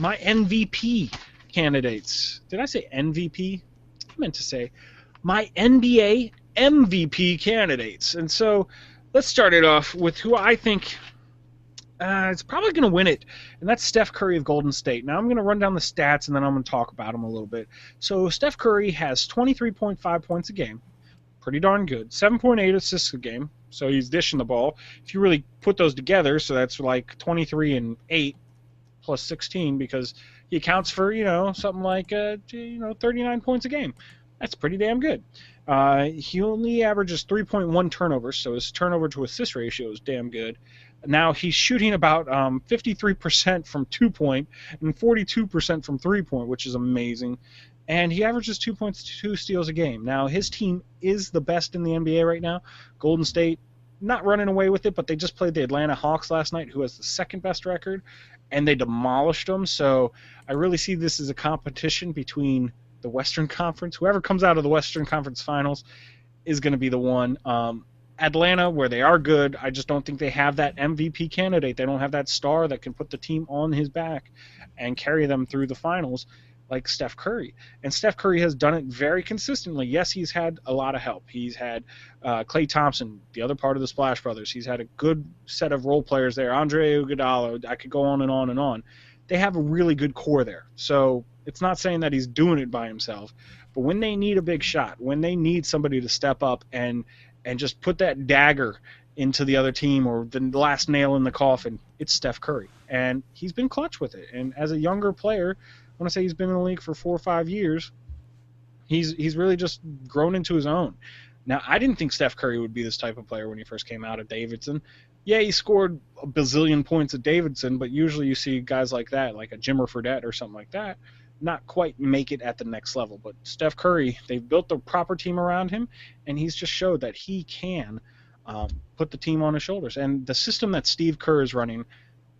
my MVP candidates. Did I say MVP? I meant to say my NBA MVP candidates. And so let's start it off with who I think is probably going to win it, and that's Steph Curry of Golden State. Now I'm going to run down the stats, and then I'm going to talk about him a little bit. So Steph Curry has 23.5 points a game. Pretty darn good. 7.8 assists a game, so he's dishing the ball. If you really put those together, so that's like 23 and 8 plus 16, because he accounts for, something like 39 points a game. That's pretty damn good. He only averages 3.1 turnovers, so his turnover to assist ratio is damn good. Now he's shooting about 53% from 2-point and 42% from 3-point, which is amazing. And he averages 2.2 steals a game. Now his team is the best in the NBA right now. Golden State, not running away with it, but they just played the Atlanta Hawks last night, who has the second best record, and they demolished them. So I really see this as a competition between the Western Conference. Whoever comes out of the Western Conference Finals is going to be the one. Atlanta, where they are good, I just don't think they have that MVP candidate. They don't have that star that can put the team on his back and carry them through the finals like Steph Curry. And Steph Curry has done it very consistently. Yes, he's had a lot of help. He's had Klay Thompson, the other part of the Splash Brothers. He's had a good set of role players there. Andre Iguodala, I could go on and on and on. They have a really good core there. So it's not saying that he's doing it by himself. But when they need a big shot, when they need somebody to step up and just put that dagger into the other team or the last nail in the coffin, it's Steph Curry. And he's been clutch with it. And as a younger player, I want to say he's been in the league for 4 or 5 years, he's really just grown into his own. Now, I didn't think Steph Curry would be this type of player when he first came out at Davidson. Yeah, he scored a bazillion points at Davidson, but usually you see guys like that, like a Jimmer Fredette or something like that, not quite make it at the next level. But Steph Curry, they've built the proper team around him, and he's just showed that he can put the team on his shoulders. And the system that Steve Kerr is running,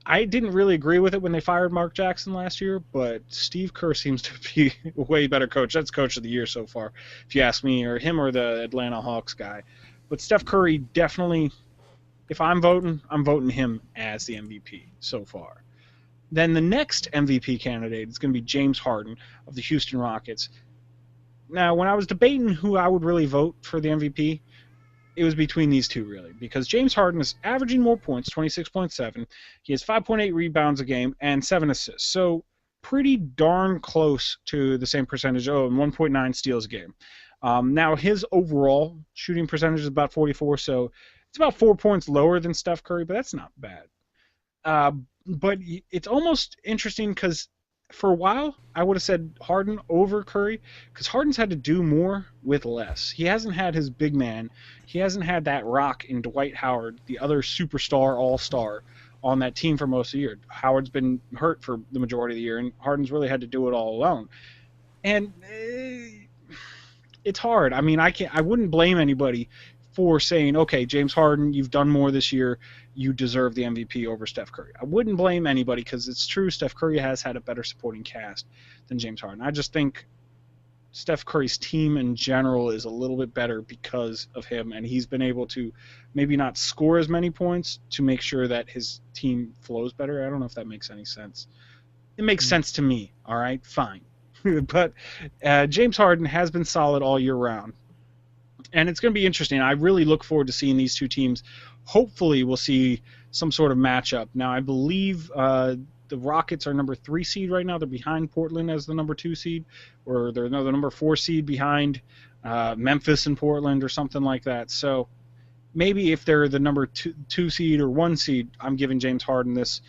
I didn't really agree with it when they fired Mark Jackson last year, but Steve Kerr seems to be a way better coach. That's coach of the year so far, if you ask me, or him or the Atlanta Hawks guy. But Steph Curry definitely, if I'm voting him as the MVP so far. Then the next MVP candidate is going to be James Harden of the Houston Rockets. Now, when I was debating who I would really vote for the MVP, it was between these two, really, because James Harden is averaging more points, 26.7. He has 5.8 rebounds a game and 7 assists. So pretty darn close to the same percentage, and 1.9 steals a game. Now, his overall shooting percentage is about 44, so it's about 4 points lower than Steph Curry, but that's not bad. But it's almost interesting because for a while, I would have said Harden over Curry because Harden's had to do more with less. He hasn't had his big man. He hasn't had that rock in Dwight Howard, the other superstar all-star, on that team for most of the year. Howard's been hurt for the majority of the year, and Harden's really had to do it all alone. And it's hard. I mean, I wouldn't blame anybody for saying, okay, James Harden, you've done more this year. You deserve the MVP over Steph Curry. I wouldn't blame anybody because it's true Steph Curry has had a better supporting cast than James Harden. I just think Steph Curry's team in general is a little bit better because of him, and he's been able to maybe not score as many points to make sure that his team flows better. I don't know if that makes any sense. It makes sense to me, all right? Fine. But James Harden has been solid all year round. And it's going to be interesting. I really look forward to seeing these two teams. Hopefully we'll see some sort of matchup. Now, I believe the Rockets are number 3 seed right now. They're behind Portland as the number 2 seed, or they're the number 4 seed behind Memphis and Portland or something like that. So maybe if they're the number 2 seed or 1 seed, I'm giving James Harden this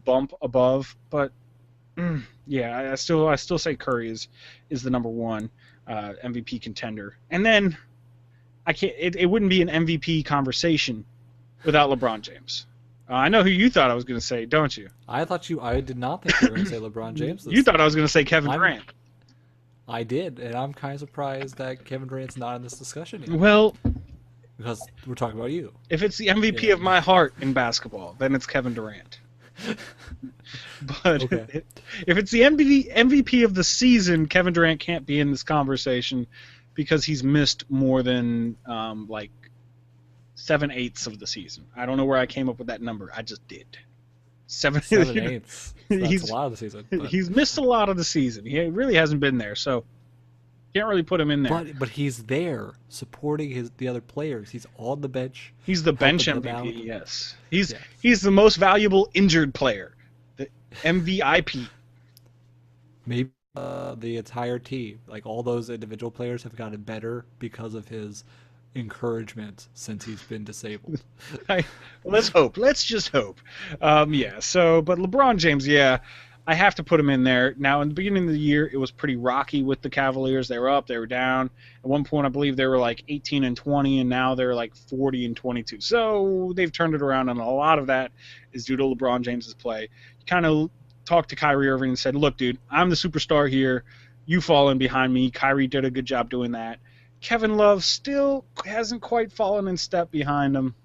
bump above. But yeah, I still say Curry is the number 1 MVP contender. And then I can't. It wouldn't be an MVP conversation without LeBron James. I know who you thought I was going to say, don't you? I did not think you were going to say LeBron James. You thought I was going to say Kevin Durant. I did, and I'm kind of surprised that Kevin Durant's not in this discussion yet. Well, because we're talking about you. If it's the MVP of my heart in basketball, then it's Kevin Durant. But okay. If it's the MVP of the season, Kevin Durant can't be in this conversation because he's missed more than 7/8 of the season. I don't know where I came up with that number. I just did. Seven. 7/8. That's a he's lot of the season. But he's missed a lot of the season. He really hasn't been there, so can't really put him in there. but he's there supporting the other players. He's on the bench, He's the bench helping them out. MVP. Yes, he's Yeah. he's the most valuable injured player, the MVP. Maybe the entire team, like all those individual players, have gotten better because of his encouragement since he's been disabled. Let's hope. Let's just hope. Yeah. So, but LeBron James, yeah, I have to put him in there. Now, in the beginning of the year, it was pretty rocky with the Cavaliers. They were up, they were down. At one point, I believe they were like 18-20, and now they're like 40-22. So they've turned it around, and a lot of that is due to LeBron James's play. He kind of talked to Kyrie Irving and said, "Look, dude, I'm the superstar here. You fall in behind me." Kyrie did a good job doing that. Kevin Love still hasn't quite fallen in step behind him,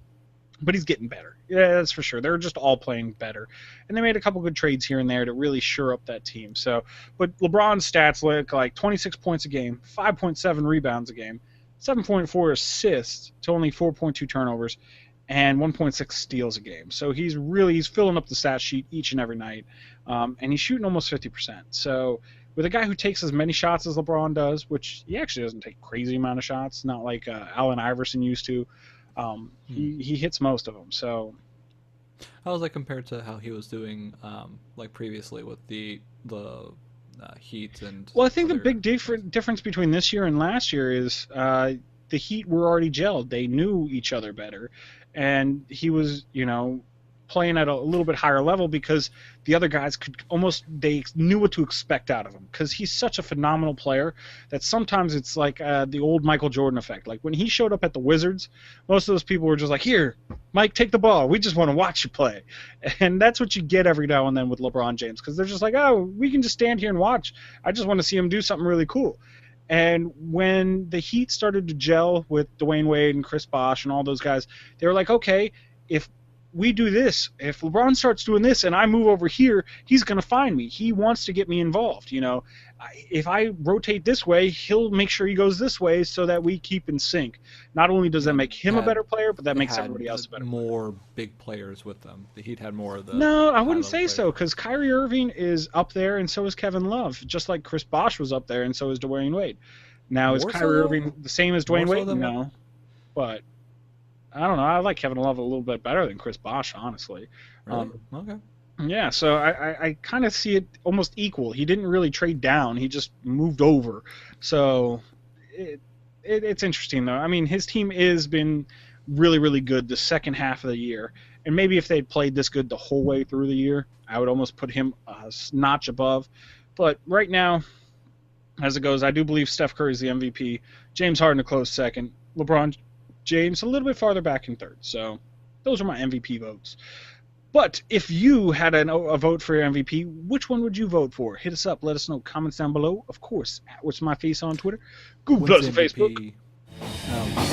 but he's getting better. Yeah, that's for sure. They're just all playing better. And they made a couple good trades here and there to really shore up that team. So, but LeBron's stats look like 26 points a game, 5.7 rebounds a game, 7.4 assists to only 4.2 turnovers, and 1.6 steals a game. So he's filling up the stat sheet each and every night, and he's shooting almost 50%. So with a guy who takes as many shots as LeBron does, which he actually doesn't take crazy amount of shots, not like Allen Iverson used to, he hits most of them. So How was that compared to how he was doing, like previously with the Heat and? well, I think the other big guys? difference between this year and last year is the Heat were already gelled. They knew each other better, and he was, playing at a little bit higher level because the other guys they knew what to expect out of him because he's such a phenomenal player that sometimes it's like the old Michael Jordan effect. Like when he showed up at the Wizards, most of those people were just like, "Here, Mike, take the ball. We just want to watch you play." And that's what you get every now and then with LeBron James because they're just like, "Oh, we can just stand here and watch. I just want to see him do something really cool." And when the Heat started to gel with Dwayne Wade and Chris Bosh and all those guys, they were like, "Okay, if we do this, if LeBron starts doing this and I move over here, he's going to find me. He wants to get me involved. If I rotate this way, he'll make sure he goes this way so that we keep in sync." Not only does that make him a better player, but that They makes had everybody else a better player. more big players with them. The Heat had more of the No, I wouldn't high-level say players. so because Kyrie Irving is up there and so is Kevin Love, just like Chris Bosh was up there and so is Dwayne Wade. Now, is More so, Kyrie though? Irving the same as More Dwayne so Wade? than what? No. But I don't know. I like Kevin Love a little bit better than Chris Bosh, honestly. Really? Okay. Yeah, so I kind of see it almost equal. He didn't really trade down; he just moved over. So it's interesting, though. I mean, his team has been really, really good the second half of the year, and maybe if they'd played this good the whole way through the year, I would almost put him a notch above. But right now, as it goes, I do believe Steph Curry is the MVP. James Harden a close second. LeBron James a little bit farther back in third. So those are my MVP votes. But if you had a vote for your MVP, which one would you vote for? Hit us up. Let us know. Comments down below. Of course, at What's My Face on Twitter, Google When's Plus, and Facebook. MVP?